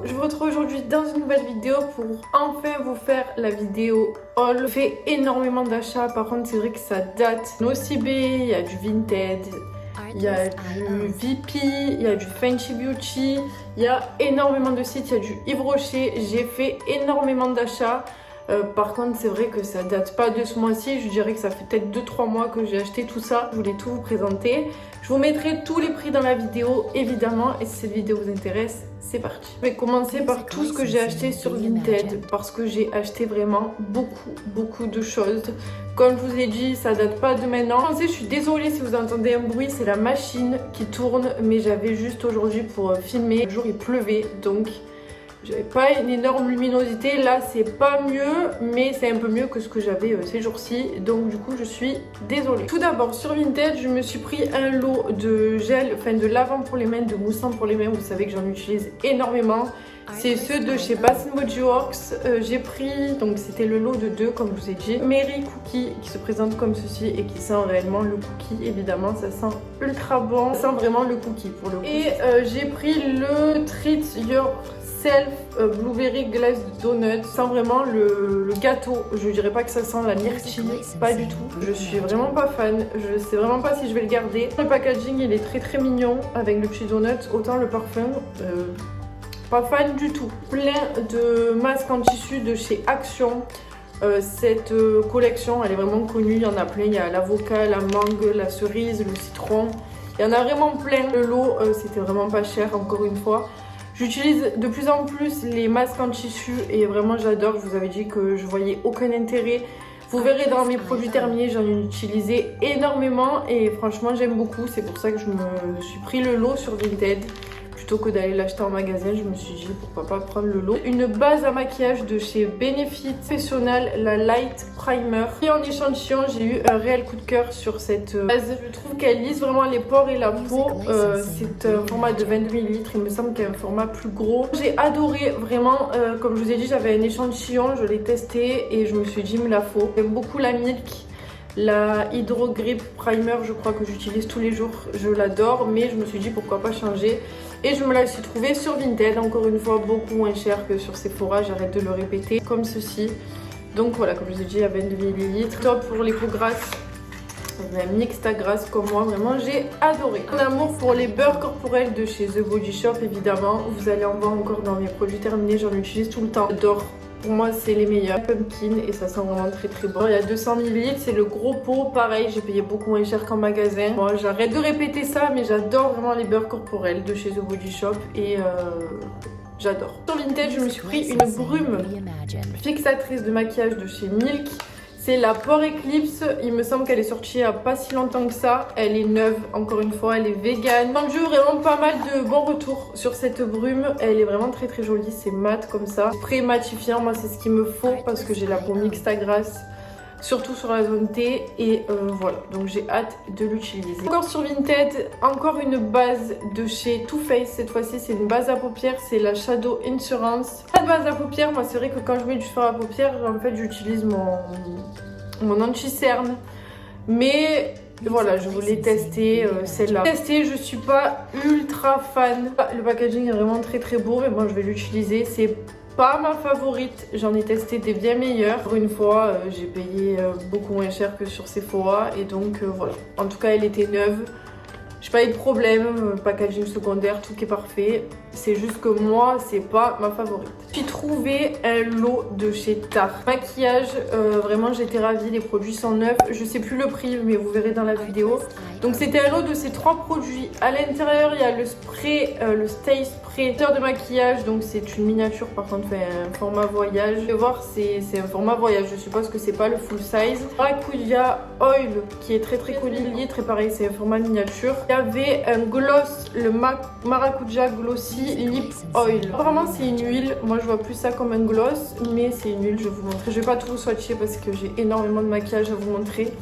je vous retrouve aujourd'hui dans une nouvelle vidéo pour enfin vous faire la vidéo haul. Je fais énormément d'achats, par contre c'est vrai que ça date. Nocibé, il y a du Vinted, il y a du VP, il y a du Fenty Beauty, il y a énormément de sites, il y a du Yves Rocher. J'ai fait énormément d'achats. Par contre c'est vrai que ça date pas de ce mois-ci, je dirais que ça fait peut-être 2-3 mois que j'ai acheté tout ça. Je voulais tout vous présenter, je vous mettrai tous les prix dans la vidéo évidemment, et si cette vidéo vous intéresse, c'est parti. Je vais commencer par tout ce que j'ai acheté sur Vinted parce que j'ai acheté vraiment beaucoup de choses. Comme je vous ai dit, ça date pas de maintenant. Je suis désolée si vous entendez un bruit, c'est la machine qui tourne, mais j'avais juste aujourd'hui pour filmer. Le jour il pleuvait donc j'avais pas une énorme luminosité. Là c'est pas mieux, mais c'est un peu mieux que ce que j'avais ces jours-ci, donc du coup je suis désolée. Tout d'abord sur Vinted, je me suis pris un lot de gel, enfin de lavant pour les mains, de moussant pour les mains. Vous savez que j'en utilise énormément. C'est ceux de chez Bath & Body Works. J'ai pris, donc c'était le lot de 2 comme je vous ai dit, Mary Cookie qui se présente comme ceci et qui sent réellement le cookie. Évidemment ça sent ultra bon, ça sent vraiment le cookie pour le coup. Et j'ai pris le Treat Yourself Blueberry Glaze Donut. Ça sent vraiment le gâteau. Je dirais pas que ça sent la myrtille, pas du tout. Je suis vraiment pas fan. Je sais vraiment pas si je vais le garder. Le packaging il est très mignon avec le petit donut. Autant le parfum, pas fan du tout. Plein de masques en tissu de chez Action. Cette collection elle est vraiment connue. Il y en a plein. Il y a l'avocat, la mangue, la cerise, le citron. Il y en a vraiment plein. Le lot c'était vraiment pas cher encore une fois. J'utilise de plus en plus les masques en tissu et vraiment j'adore. Je vous avais dit que je voyais aucun intérêt. Vous verrez dans mes produits terminés, j'en ai utilisé énormément et franchement j'aime beaucoup. C'est pour ça que je me suis pris le lot sur Vinted. Plutôt que d'aller l'acheter en magasin, je me suis dit pourquoi pas prendre le lot. Une base à maquillage de chez Benefit Professional, la Light Primer. Et en échantillon, j'ai eu un réel coup de cœur sur cette base. Je trouve qu'elle lisse vraiment les pores et la peau. C'est un format de 22 ml. Il me semble qu'il y a un format plus gros. J'ai adoré vraiment. Comme je vous ai dit, j'avais un échantillon, je l'ai testé et je me suis dit il me la faut. J'aime beaucoup la Milk. La Hydro Grip Primer, je crois que j'utilise tous les jours, je l'adore, mais je me suis dit pourquoi pas changer. Et je me la suis trouvée sur Vinted, encore une fois beaucoup moins cher que sur Sephora, j'arrête de le répéter, comme ceci. Donc voilà, comme je vous ai dit, il y a 22 ml. Top pour les peaux grasses, un mixta grasse comme moi, vraiment j'ai adoré. Un amour pour les beurres corporels de chez The Body Shop, évidemment. Vous allez en voir encore dans mes produits terminés, j'en utilise tout le temps. J'adore. Pour moi c'est les meilleurs, pumpkin, et ça sent vraiment très bon. Il y a 200 ml, c'est le gros pot, pareil j'ai payé beaucoup moins cher qu'en magasin. Moi j'arrête de répéter ça, mais j'adore vraiment les beurres corporels de chez The Body Shop et j'adore. Sur Vinted je me suis pris une brume fixatrice de maquillage de chez Milk. C'est la Pore Eclipse, il me semble qu'elle est sortie il n'y a pas si longtemps que ça. Elle est neuve, encore une fois, elle est vegan. J'ai eu vraiment pas mal de bons retours sur cette brume. Elle est vraiment très jolie, c'est mat comme ça. Spray matifiant, moi c'est ce qu'il me faut parce que j'ai la peau mixta grasse. Surtout sur la zone T et voilà, donc j'ai hâte de l'utiliser. Encore sur Vinted, encore une base de chez Too Faced. Cette fois-ci c'est une base à paupières, c'est la Shadow Insurance. Cette base à paupières, moi c'est vrai que quand je mets du fard à paupières, en fait j'utilise mon anti-cerne. Mais voilà, je voulais tester celle-là. Je suis pas ultra fan. Le packaging est vraiment très beau et moi je vais l'utiliser. C'est pas ma favorite, j'en ai testé des bien meilleures. Pour une fois, j'ai payé beaucoup moins cher que sur Sephora et donc voilà. En tout cas, elle était neuve. J'ai pas eu de problème, packaging secondaire, tout qui est parfait. C'est juste que moi, c'est pas ma favorite. J'ai trouvé un lot de chez Tarte. Maquillage, vraiment j'étais ravie, les produits sont neufs. Je sais plus le prix, mais vous verrez dans la vidéo. Donc c'était un lot de ces 3 produits. À l'intérieur, il y a le spray, le Stay Spray de maquillage. Donc c'est une miniature, par contre, un format voyage. Vous allez voir, c'est un format voyage. Je suppose que c'est pas le full size. Maracuja Oil, qui est très connu, litre, et pareil, c'est un format miniature. Il y avait un gloss, le Maracuja Glossy Lip Oil. Apparemment c'est une huile, moi je vois plus ça comme un gloss, mais c'est une huile, je vais vous montrer. Je vais pas tout vous swatcher parce que j'ai énormément de maquillage à vous montrer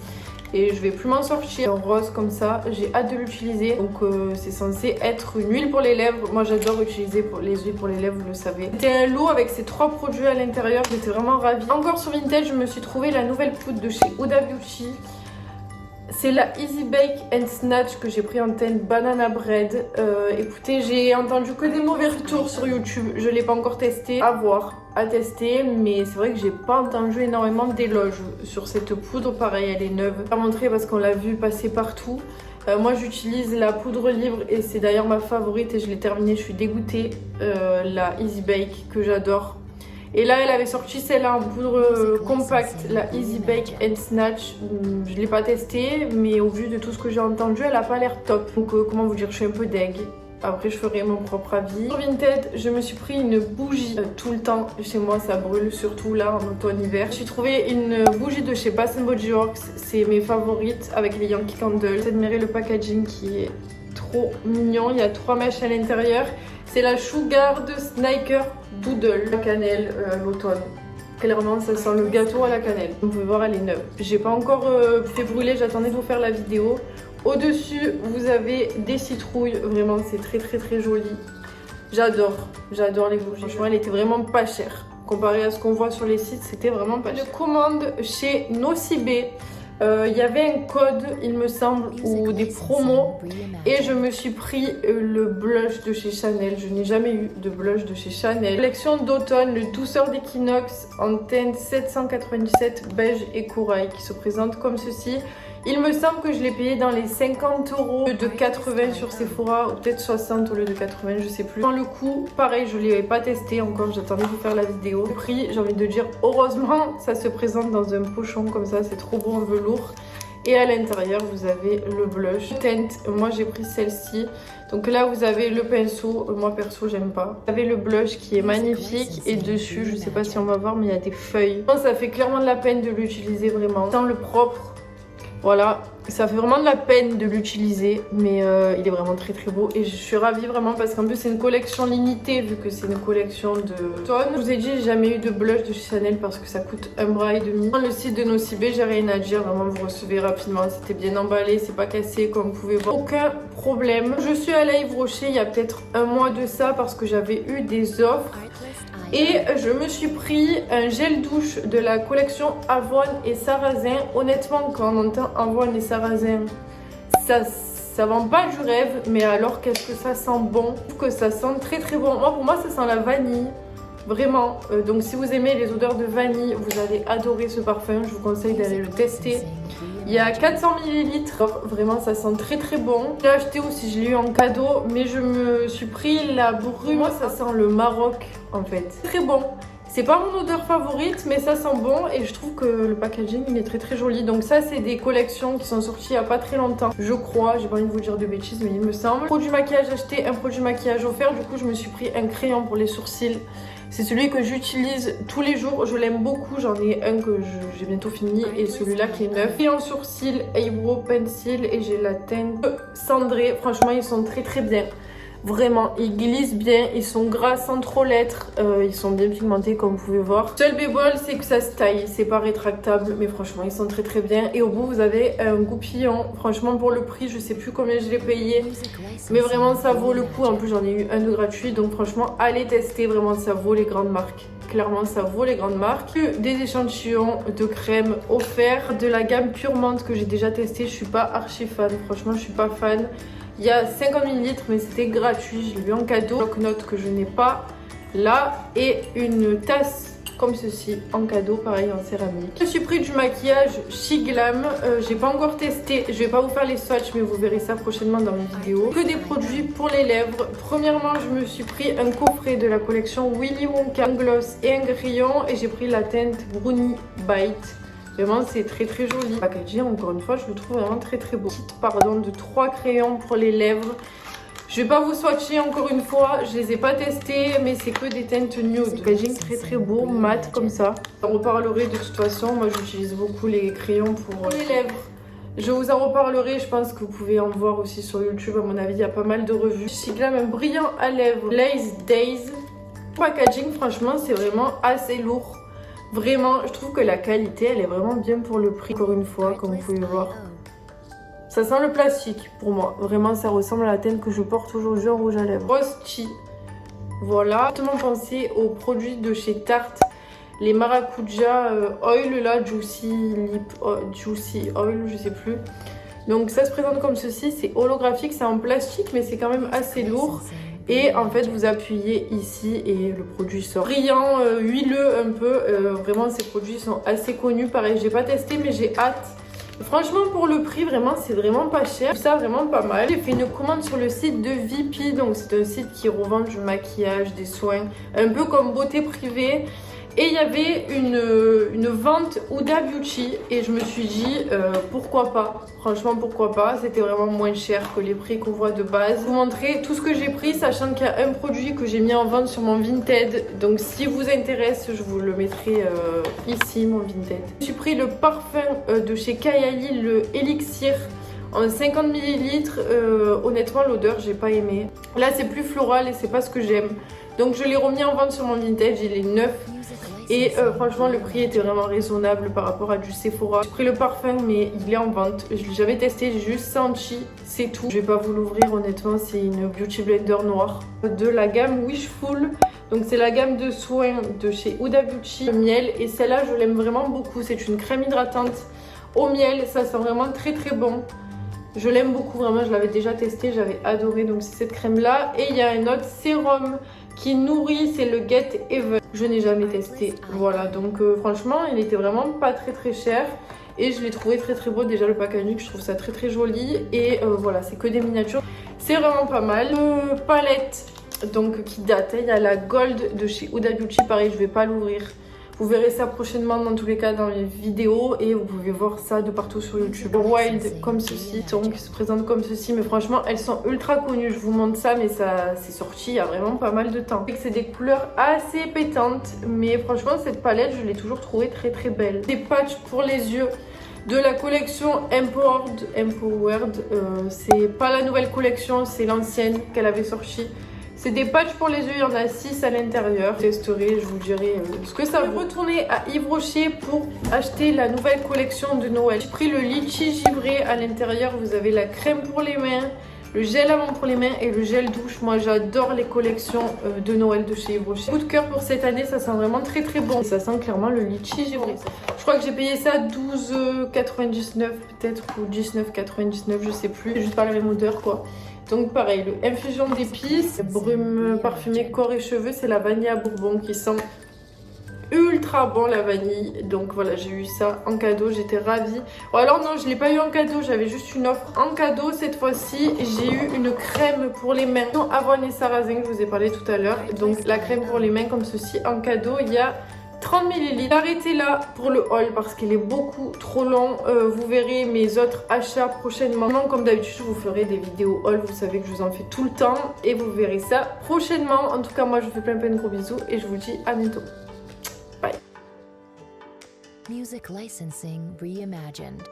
et je vais plus m'en sortir. En rose comme ça, j'ai hâte de l'utiliser. Donc c'est censé être une huile pour les lèvres. Moi j'adore utiliser les huiles pour les lèvres, vous le savez. C'était un lot avec ces 3 produits à l'intérieur, j'étais vraiment ravie. Encore sur Vinted, je me suis trouvé la nouvelle poudre de chez Huda Beauty. C'est la Easy Bake and Snatch que j'ai pris en teinte Banana Bread. Écoutez, j'ai entendu que des mauvais retours sur YouTube. Je l'ai pas encore testé. À voir, à tester. Mais c'est vrai que j'ai pas entendu énormément d'éloges sur cette poudre. Pareil, elle est neuve. Je vais la montrer parce qu'on l'a vu passer partout. Moi j'utilise la poudre libre et c'est d'ailleurs ma favorite et je l'ai terminée, je suis dégoûtée. La Easy Bake que j'adore. Et là elle avait sorti celle-là en poudre compacte, la Easy Bake and Snatch. Je l'ai pas testée mais au vu de tout ce que j'ai entendu elle a pas l'air top. Donc comment vous dire, je suis un peu deg. Après je ferai mon propre avis. Sur Vinted je me suis pris une bougie tout le temps. Chez moi ça brûle surtout là en automne-hiver. J'ai trouvé une bougie de chez Bath & Body Works. C'est mes favorites avec les Yankee Candle. J'admirais le packaging qui est trop mignon. Il y a 3 mèches à l'intérieur. C'est la Sugar de Sniker Doodle. La cannelle l'automne. Clairement ça sent le gâteau à la cannelle. Vous pouvez voir elle est neuve. J'ai pas encore fait brûler, j'attendais de vous faire la vidéo. Au-dessus, vous avez des citrouilles. Vraiment, c'est très joli. J'adore les bougies. Franchement, elle était vraiment pas chère. Comparé à ce qu'on voit sur les sites, c'était vraiment pas cher. Je commande chez Nocibé. Il y avait un code, il me semble, ou des promos. Et je me suis pris le blush de chez Chanel. Je n'ai jamais eu de blush de chez Chanel. Collection d'automne, le douceur d'équinoxe en teinte 797 beige et corail qui se présente comme ceci. Il me semble que je l'ai payé dans les 50 € de 80 sur Sephora ou peut-être 60 au lieu de 80, je sais plus. Dans le coup, pareil, je ne l'ai pas testé encore, j'attendais de vous faire la vidéo. Le prix, j'ai envie de dire, heureusement, ça se présente dans un pochon comme ça, c'est trop beau en velours. Et à l'intérieur, vous avez le blush. Teinte, moi j'ai pris celle-ci. Donc là, vous avez le pinceau. Moi perso, j'aime pas. Vous avez le blush qui est magnifique. Et dessus, je sais pas si on va voir, mais il y a des feuilles. Ça fait clairement de la peine de l'utiliser vraiment. Sans le propre. Voilà, ça fait vraiment de la peine de l'utiliser, mais il est vraiment très beau et je suis ravie vraiment parce qu'en plus c'est une collection limitée vu que c'est une collection de tonnes. Je vous ai dit, j'ai jamais eu de blush de chez Chanel parce que ça coûte 1,5 bras. Dans le site de Nocibé, j'ai rien à dire, vraiment vous recevez rapidement, c'était bien emballé, c'est pas cassé comme vous pouvez voir. Aucun problème. Je suis allée à Yves Rocher il y a peut-être un mois de ça parce que j'avais eu des offres. Et je me suis pris un gel douche de la collection Avoine et Sarrasin. Honnêtement, quand on entend Avoine et Sarrasin, ça vend pas du rêve. Mais alors, qu'est-ce que ça sent bon. Je trouve que ça sent très bon. Pour moi, ça sent la vanille. Vraiment. Donc, si vous aimez les odeurs de vanille, vous allez adorer ce parfum. Je vous conseille d'aller le tester. Il y a 400 ml. Vraiment, ça sent très bon. J'ai acheté aussi, je l'ai eu en cadeau. Mais je me suis pris la brume. Moi, ça sent le Maroc, en fait. Très bon. C'est pas mon odeur favorite, mais ça sent bon. Et je trouve que le packaging, il est très joli. Donc ça, c'est des collections qui sont sorties il y a pas très longtemps. Je crois, j'ai pas envie de vous dire de bêtises, mais il me semble. Produit maquillage acheté, un produit maquillage offert. Du coup, je me suis pris un crayon pour les sourcils. C'est celui que j'utilise tous les jours, je l'aime beaucoup, j'en ai un que j'ai bientôt fini et celui-là qui est neuf. Et en sourcil, Eyebrow Pencil et j'ai la teinte cendrée, franchement ils sont très bien. Vraiment, ils glissent bien, ils sont gras sans trop l'être, ils sont bien pigmentés comme vous pouvez voir. Seul bémol, c'est que ça se taille, c'est pas rétractable, mais franchement ils sont très bien. Et au bout vous avez un goupillon, franchement pour le prix, je sais plus combien je l'ai payé, mais vraiment ça vaut le coup. En plus j'en ai eu un de gratuit, donc franchement allez tester, vraiment ça vaut les grandes marques. Clairement ça vaut les grandes marques. Des échantillons de crème offerts de la gamme Pure Menthe que j'ai déjà testé, je suis pas archi fan, franchement je suis pas fan. Il y a 50 ml mais c'était gratuit, je l'ai eu en cadeau. Bloc-notes que je n'ai pas là et une tasse comme ceci en cadeau, pareil en céramique. Je me suis pris du maquillage She Glam, j'ai pas encore testé, je vais pas vous faire les swatchs mais vous verrez ça prochainement dans mes vidéos. Que des produits pour les lèvres. Premièrement je me suis pris un coffret de la collection Willy Wonka, un gloss et un crayon et j'ai pris la teinte Brownie Bite. Vraiment c'est très joli. Le packaging encore une fois je le trouve vraiment très beau. Kit pardon de 3 crayons pour les lèvres. Je vais pas vous swatcher encore une fois, je les ai pas testés mais c'est que des teintes nude. Le packaging très beau, mat comme ça. J'en reparlerai de toute façon, moi j'utilise beaucoup les crayons pour les lèvres. Je vous en reparlerai, je pense que vous pouvez en voir aussi sur YouTube, à mon avis il y a pas mal de revues. She Glam un brillant à lèvres, Lace Days. Le packaging franchement c'est vraiment assez lourd. Vraiment, je trouve que la qualité, elle est vraiment bien pour le prix. Encore une fois, comme vous pouvez voir. Ça sent le plastique pour moi. Vraiment, ça ressemble à la teinte que je porte aujourd'hui en rouge à lèvres. Rose Chi. Voilà. Justement pensé aux produits de chez Tarte. Les Maracuja Oil, là, Juicy Lip Juicy Oil, je sais plus. Donc ça se présente comme ceci, c'est holographique, c'est en plastique mais c'est quand même assez lourd. Et en fait vous appuyez ici et le produit sort. Brillant, huileux un peu, vraiment ces produits sont assez connus. Pareil, j'ai pas testé mais j'ai hâte. Franchement pour le prix vraiment c'est vraiment pas cher, ça vraiment pas mal. J'ai fait une commande sur le site de VP, donc c'est un site qui revend du maquillage, des soins, un peu comme beauté privée. Et il y avait une vente Huda Beauty et je me suis dit pourquoi pas, franchement pourquoi pas, c'était vraiment moins cher que les prix qu'on voit de base. Je vous montrer tout ce que j'ai pris, sachant qu'il y a un produit que j'ai mis en vente sur mon Vinted, donc si vous intéresse je vous le mettrai ici, mon Vinted. J'ai pris le parfum de chez Kayali, le Elixir en 50 ml, honnêtement l'odeur j'ai pas aimé. Là c'est plus floral et c'est pas ce que j'aime, donc je l'ai remis en vente sur mon Vinted, il est neuf. Et franchement le prix était vraiment raisonnable par rapport à du Sephora. J'ai pris le parfum mais il est en vente. Je l'ai jamais testé, j'ai juste senti, c'est tout. Je vais pas vous l'ouvrir honnêtement, c'est une Beauty Blender noire de la gamme Wishful. Donc c'est la gamme de soins de chez Huda Beauty, le miel. Et celle-là je l'aime vraiment beaucoup, c'est une crème hydratante au miel, ça sent vraiment très très bon. Je l'aime beaucoup, vraiment, je l'avais déjà testé, j'avais adoré, donc c'est cette crème là. Et il y a un autre sérum qui nourrit, c'est le Get Even. Je n'ai jamais testé, voilà, donc franchement il était vraiment pas très très cher. Et je l'ai trouvé très très beau, déjà le packaging, je trouve ça très très joli. Et voilà, c'est que des miniatures, c'est vraiment pas mal. Palette, donc qui date, il y a la Gold de chez Huda Beauty, pareil je vais pas l'ouvrir. Vous verrez ça prochainement dans tous les cas dans les vidéos et vous pouvez voir ça de partout sur YouTube. Wild comme ceci, donc se présente comme ceci, mais franchement elles sont ultra connues. Je vous montre ça mais ça c'est sorti il y a vraiment pas mal de temps. C'est des couleurs assez pétantes, mais franchement cette palette je l'ai toujours trouvée très très belle. Des patchs pour les yeux de la collection Empowered, c'est pas la nouvelle collection, c'est l'ancienne qu'elle avait sortie. C'est des patchs pour les yeux, il y en a 6 à l'intérieur. Je testerai, je vous dirai ce que ça vaut. Je vais retourner à Yves Rocher pour acheter la nouvelle collection de Noël. J'ai pris le litchi givré, à l'intérieur vous avez la crème pour les mains, le gel avant pour les mains et le gel douche. Moi j'adore les collections de Noël de chez Yves Rocher. Coup de cœur pour cette année, ça sent vraiment très très bon. Et ça sent clairement le litchi givré. Je crois que j'ai payé ça 12,99 peut-être ou 19,99, je sais plus. C'est juste pas la même odeur quoi. Donc pareil, le infusion d'épices, brume parfumée corps et cheveux, c'est la vanille à bourbon qui sent ultra bon la vanille. Donc voilà, j'ai eu ça en cadeau, j'étais ravie. Bon, alors non, je l'ai pas eu en cadeau, j'avais juste une offre en cadeau. Cette fois-ci, j'ai eu une crème pour les mains. Non, Avon et Sarrasin, je vous ai parlé tout à l'heure. Donc la crème pour les mains comme ceci en cadeau, il y a 30 ml. Arrêtez là pour le haul parce qu'il est beaucoup trop long. Vous verrez mes autres achats prochainement. Comme d'habitude, je vous ferai des vidéos haul. Vous savez que je vous en fais tout le temps et vous verrez ça prochainement. En tout cas, moi, je vous fais plein de gros bisous et je vous dis à bientôt. Bye. Music licensing reimagined.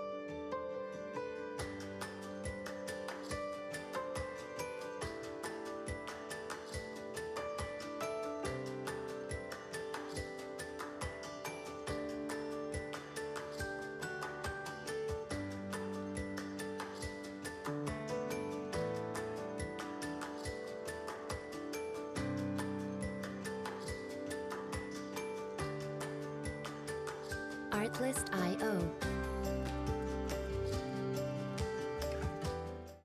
Artlist.io